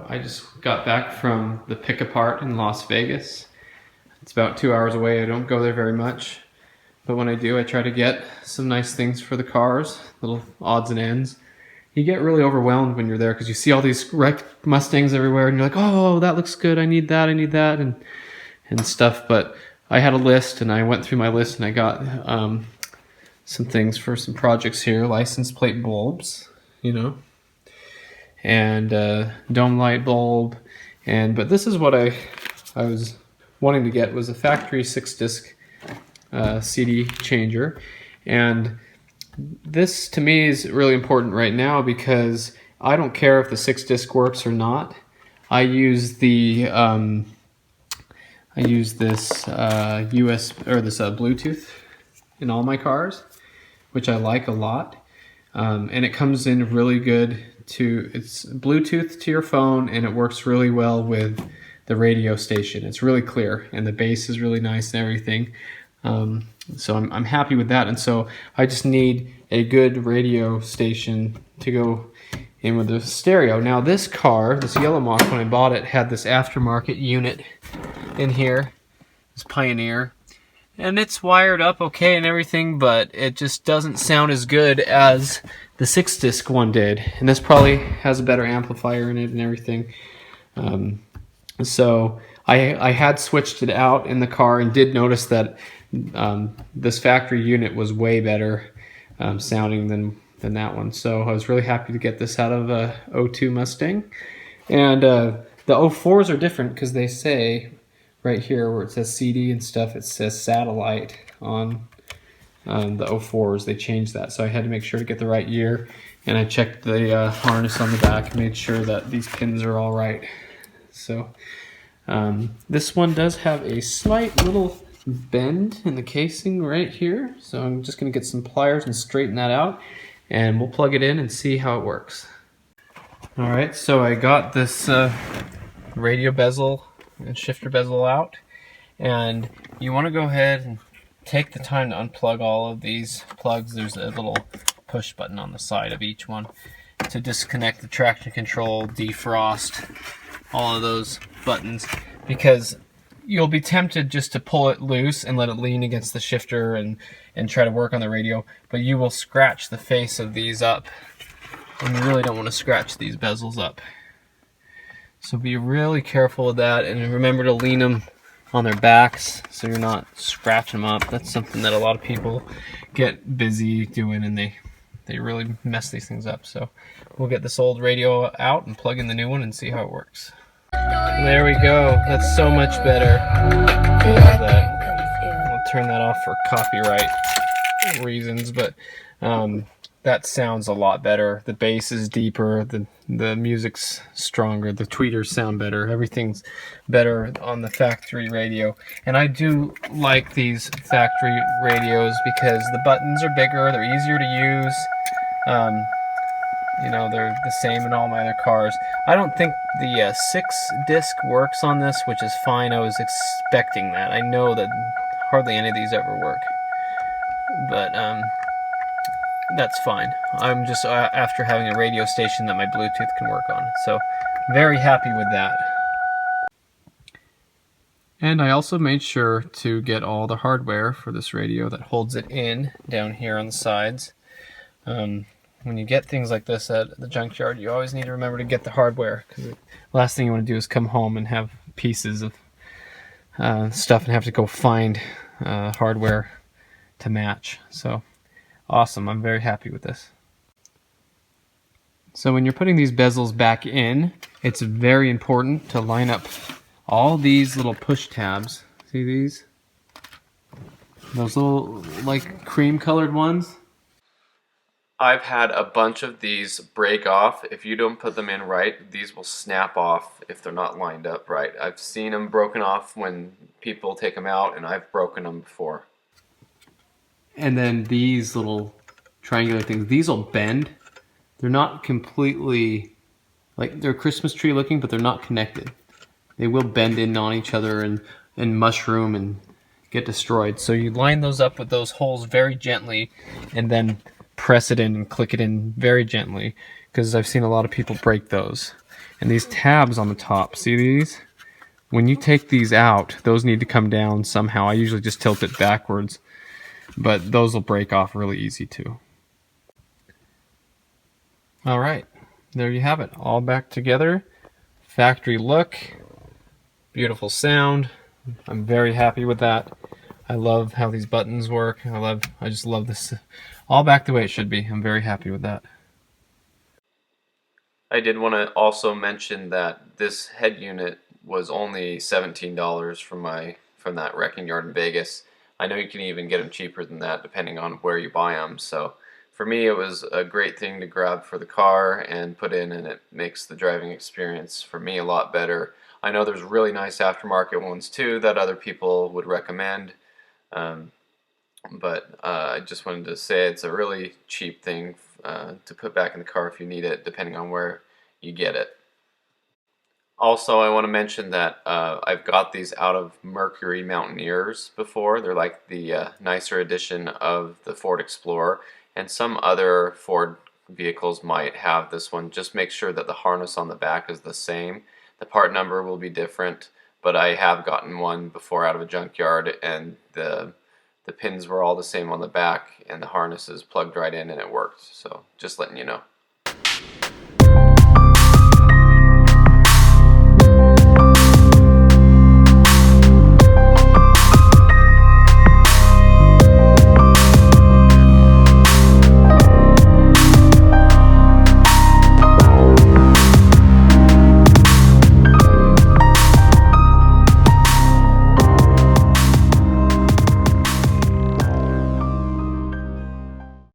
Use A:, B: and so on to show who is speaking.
A: I just got back from the Pick Apart in Las Vegas. It's about 2 hours away. I don't go there very much, but when I do, I try to get some nice things for the cars, little odds and ends. You get really overwhelmed when you're there because you see all these wrecked Mustangs everywhere, and you're like, oh, that looks good, I need that, and stuff. But I had a list, and I went through my list, and I got some things for some projects here. License plate bulbs, and dome light bulb, but this is what I was wanting to get, was a factory 6-disc CD changer. And this to me is really important right now because I don't care if the 6-disc works or not. I use this Bluetooth in all my cars, which I like a lot, and it comes in really good it's Bluetooth to your phone, and it works really well with the radio station. It's really clear, and the bass is really nice and everything. So I'm happy with that, and so I just need a good radio station to go in with the stereo. Now this car, this yellow Mach, when I bought it, had this aftermarket unit in here, this Pioneer, and it's wired up okay and everything, but it just doesn't sound as good as the 6-disc one did. And this probably has a better amplifier in it and everything. So I had switched it out in the car and did notice that this factory unit was way better sounding than that one. So I was really happy to get this out of a 02 Mustang. And the 04s are different because they say right here where it says CD and stuff, it says satellite on the 04s. They changed that, so I had to make sure to get the right year, and I checked the harness on the back and made sure that these pins are all right. So this one does have a slight little bend in the casing right here, so I'm just going to get some pliers and straighten that out, and we'll plug it in and see how it works. Alright, so I got this radio bezel and shifter bezel out, and you want to go ahead and take the time to unplug all of these plugs. There's a little push button on the side of each one to disconnect the traction control, defrost, all of those buttons, because you'll be tempted just to pull it loose and let it lean against the shifter and try to work on the radio, but you will scratch the face of these up, and you really don't want to scratch these bezels up. So be really careful with that, and remember to lean them on their backs so you're not scratching them up. That's something that a lot of people get busy doing, and they really mess these things up. So we'll get this old radio out and plug in the new one and see how it works. There we go. That's so much better. Love that. I'll turn that off for copyright reasons, but that sounds a lot better. The bass is deeper, the music's stronger, the tweeters sound better, everything's better on the factory radio. And I do like these factory radios because the buttons are bigger, they're easier to use. They're the same in all my other cars. I don't think the 6-disc works on this, which is fine. I was expecting that. I know that hardly any of these ever work, but that's fine. I'm just after having a radio station that my Bluetooth can work on, so very happy with that. And I also made sure to get all the hardware for this radio that holds it in down here on the sides. When you get things like this at the junkyard, you always need to remember to get the hardware, because the last thing you want to do is come home and have pieces of stuff and have to go find hardware to match. So awesome, I'm very happy with this. So when you're putting these bezels back in, it's very important to line up all these little push tabs. See these? Those little like cream colored ones? I've had a bunch of these break off. If you don't put them in right, these will snap off if they're not lined up right. I've seen them broken off when people take them out, and I've broken them before. And then these little triangular things, these will bend. They're not completely, like they're Christmas tree looking, but they're not connected. They will bend in on each other and mushroom and get destroyed. So you line those up with those holes very gently, and then press it in and click it in very gently, because I've seen a lot of people break those. And these tabs on the top, see these? When you take these out, those need to come down somehow. I usually just tilt it backwards, but those will break off really easy too. All right, there you have it, all back together. Factory look, beautiful sound. I'm very happy with that. I love how these buttons work. I just love this. All back the way it should be. I'm very happy with that. I did want to also mention that this head unit was only $17 from that wrecking yard in Vegas. I know you can even get them cheaper than that depending on where you buy them. So for me, it was a great thing to grab for the car and put in, and it makes the driving experience for me a lot better. I know there's really nice aftermarket ones too that other people would recommend. Um, but I just wanted to say it's a really cheap thing to put back in the car if you need it, depending on where you get it. Also, I want to mention that I've got these out of Mercury Mountaineers before. They're like the nicer edition of the Ford Explorer, and some other Ford vehicles might have this one. Just make sure that the harness on the back is the same. The part number will be different, but I have gotten one before out of a junkyard, and the pins were all the same on the back, and the harness is plugged right in, and it worked. So just letting you know.